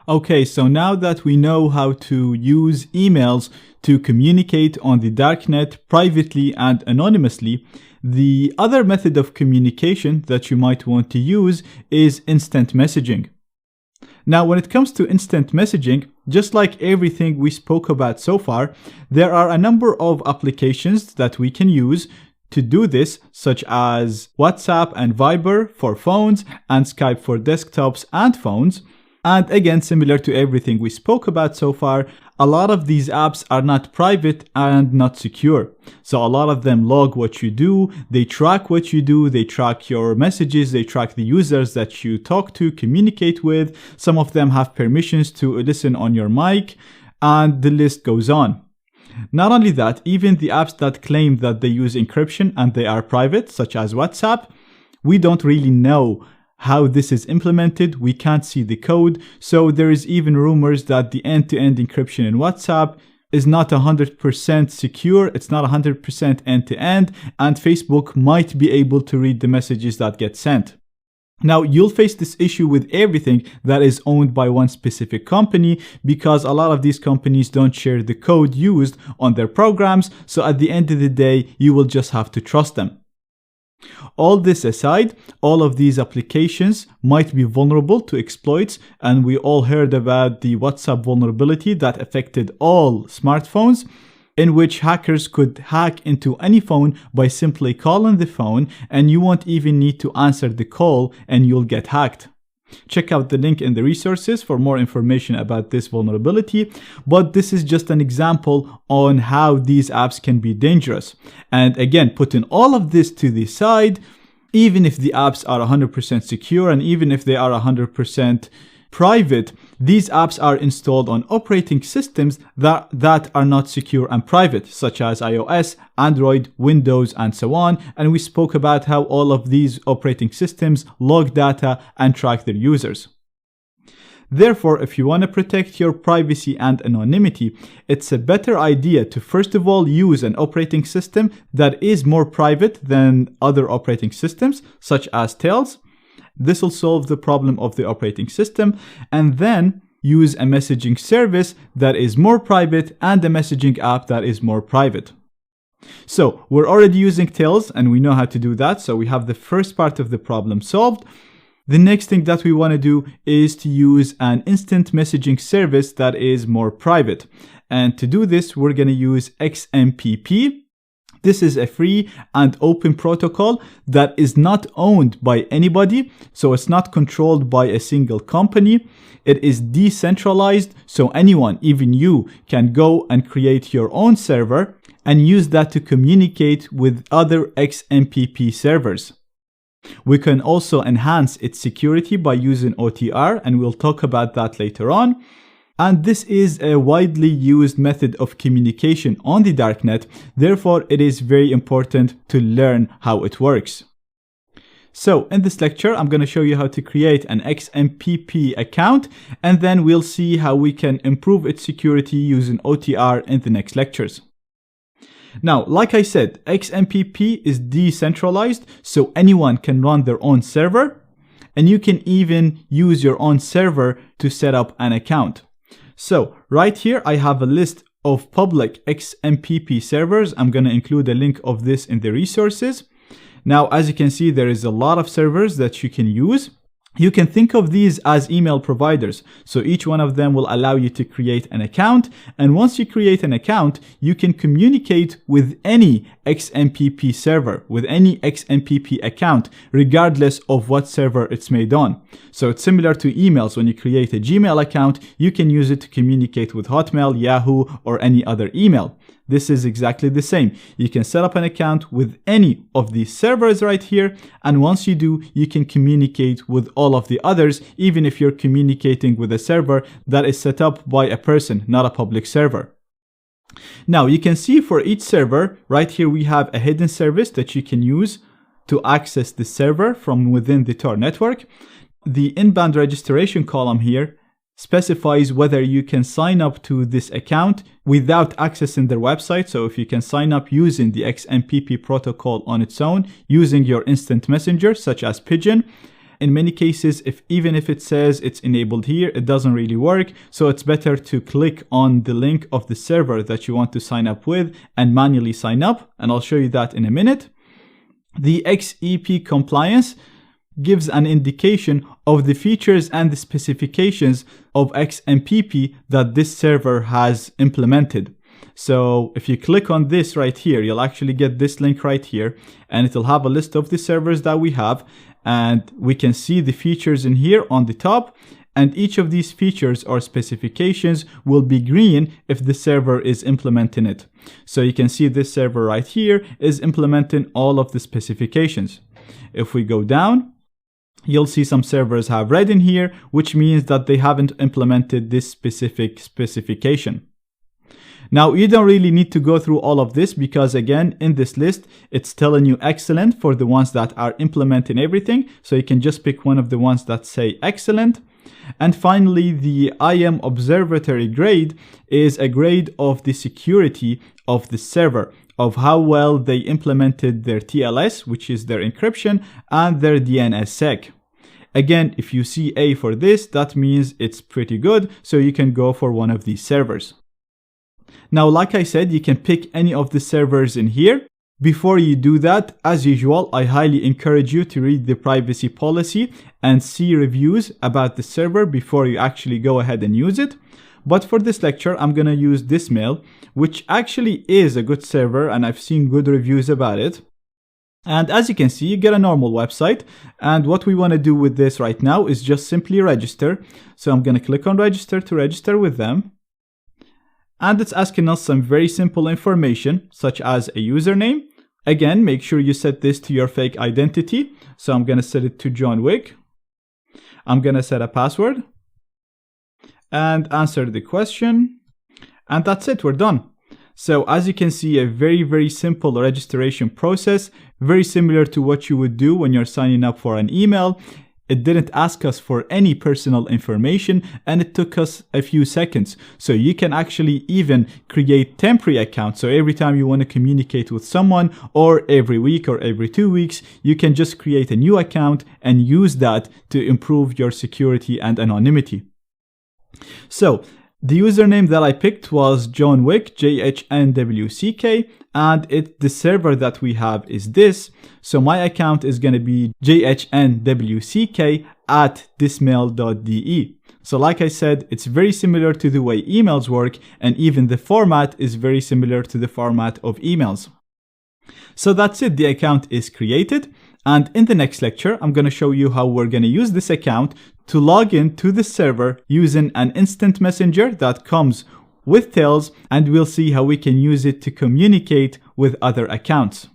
Okay, so now that we know how to use emails to communicate on the darknet privately and anonymously, the other method of communication that you might want to use is instant messaging. Now, when it comes to instant messaging, just like everything we spoke about so far, there are a number of applications that we can use to do this, such as WhatsApp and Viber for phones and Skype for desktops and phones. And again, similar to everything we spoke about so far, a lot of these apps are not private and not secure. So a lot of them log what you do, they track what you do, they track your messages, they track the users that you talk to, communicate with. Some of them have permissions to listen on your mic, and the list goes on. Not only that, even the apps that claim that they use encryption and they are private, such as WhatsApp, we don't really know how this is implemented. We can't see the code. So there is even rumors that the end-to-end encryption in WhatsApp is not 100% secure. It's not 100% end-to-end, and Facebook might be able to read the messages that get sent. Now, you'll face this issue with everything that is owned by one specific company, because a lot of these companies don't share the code used on their programs. So at the end of the day, you will just have to trust them. All this aside, all of these applications might be vulnerable to exploits, and we all heard about the WhatsApp vulnerability that affected all smartphones, in which hackers could hack into any phone by simply calling the phone, and you won't even need to answer the call and you'll get hacked. Check out the link in the resources for more information about this vulnerability, but this is just an example on how these apps can be dangerous. And again, putting all of this to the side, even if the apps are 100% secure and even if they are 100% private, these apps are installed on operating systems that are not secure and private, such as iOS, Android, Windows, and so on. And we spoke about how all of these operating systems log data and track their users. Therefore, if you want to protect your privacy and anonymity, it's a better idea to first of all use an operating system that is more private than other operating systems, such as Tails. This will solve the problem of the operating system, and then use a messaging service that is more private and a messaging app that is more private. So we're already using Tails and we know how to do that. So we have the first part of the problem solved. The next thing that we want to do is to use an instant messaging service that is more private. And to do this, we're going to use XMPP. This is a free and open protocol that is not owned by anybody, so it's not controlled by a single company. It is decentralized, so anyone, even you, can go and create your own server and use that to communicate with other XMPP servers. We can also enhance its security by using OTR, and we'll talk about that later on. And this is a widely used method of communication on the darknet. Therefore, it is very important to learn how it works. So in this lecture, I'm going to show you how to create an XMPP account, and then we'll see how we can improve its security using OTR in the next lectures. Now, like I said, XMPP is decentralized, so anyone can run their own server, and you can even use your own server to set up an account. So right here, I have a list of public XMPP servers. I'm going to include a link of this in the resources. Now, as you can see, there is a lot of servers that you can use. You can think of these as email providers. So each one of them will allow you to create an account. And once you create an account, you can communicate with any XMPP server, with any XMPP account, regardless of what server it's made on. So it's similar to emails. When you create a Gmail account, you can use it to communicate with Hotmail, Yahoo, or any other email. This is exactly the same. You can set up an account with any of these servers right here, and once you do, you can communicate with all of the others, even if you're communicating with a server that is set up by a person, not a public server. Now, you can see for each server, right here we have a hidden service that you can use to access the server from within the Tor network. The inbound registration column here specifies whether you can sign up to this account without accessing their website. So if you can sign up using the XMPP protocol on its own, using your instant messenger such as Pigeon, In many cases, even if it says it's enabled here, it doesn't really work. So it's better to click on the link of the server that you want to sign up with and manually sign up. And I'll show you that in a minute. The XEP compliance gives an indication of the features and the specifications of XMPP that this server has implemented. So if you click on this right here, you'll actually get this link right here, and it'll have a list of the servers that we have, and we can see the features in here on the top, and each of these features or specifications will be green if the server is implementing it. So you can see this server right here is implementing all of the specifications. If we go down, you'll see some servers have red in here, which means that they haven't implemented this specific specification. Now, you don't really need to go through all of this because, again, in this list, it's telling you excellent for the ones that are implementing everything. So you can just pick one of the ones that say excellent. And finally, the IAM Observatory grade is a grade of the security of the server, of how well they implemented their TLS, which is their encryption, and their DNSSEC. Again, if you see A for this, that means it's pretty good, so you can go for one of these servers. Now, like I said, you can pick any of the servers in here. Before you do that, as usual, I highly encourage you to read the privacy policy and see reviews about the server before you actually go ahead and use it. But for this lecture, I'm going to use this mail, which actually is a good server, and I've seen good reviews about it. And as you can see, you get a normal website. And what we want to do with this right now is just simply register. So I'm going to click on register to register with them. And it's asking us some very simple information, such as a username. Again, make sure you set this to your fake identity. So I'm going to set it to John Wick. I'm going to set a password and answer the question. And that's it, we're done. So as you can see, a very, very simple registration process, very similar to what you would do when you're signing up for an email. It didn't ask us for any personal information, and it took us a few seconds. So you can actually even create temporary accounts. So every time you want to communicate with someone, or every week or every 2 weeks, you can just create a new account and use that to improve your security and anonymity. So the username that I picked was John Wick, JHNWCK, and the server that we have is this. So my account is going to be jhnwck@thismail.de. So like I said, it's very similar to the way emails work, and even the format is very similar to the format of emails. So that's it, the account is created. And in the next lecture, I'm going to show you how we're going to use this account to log in to the server using an instant messenger that comes with Tails, and we'll see how we can use it to communicate with other accounts.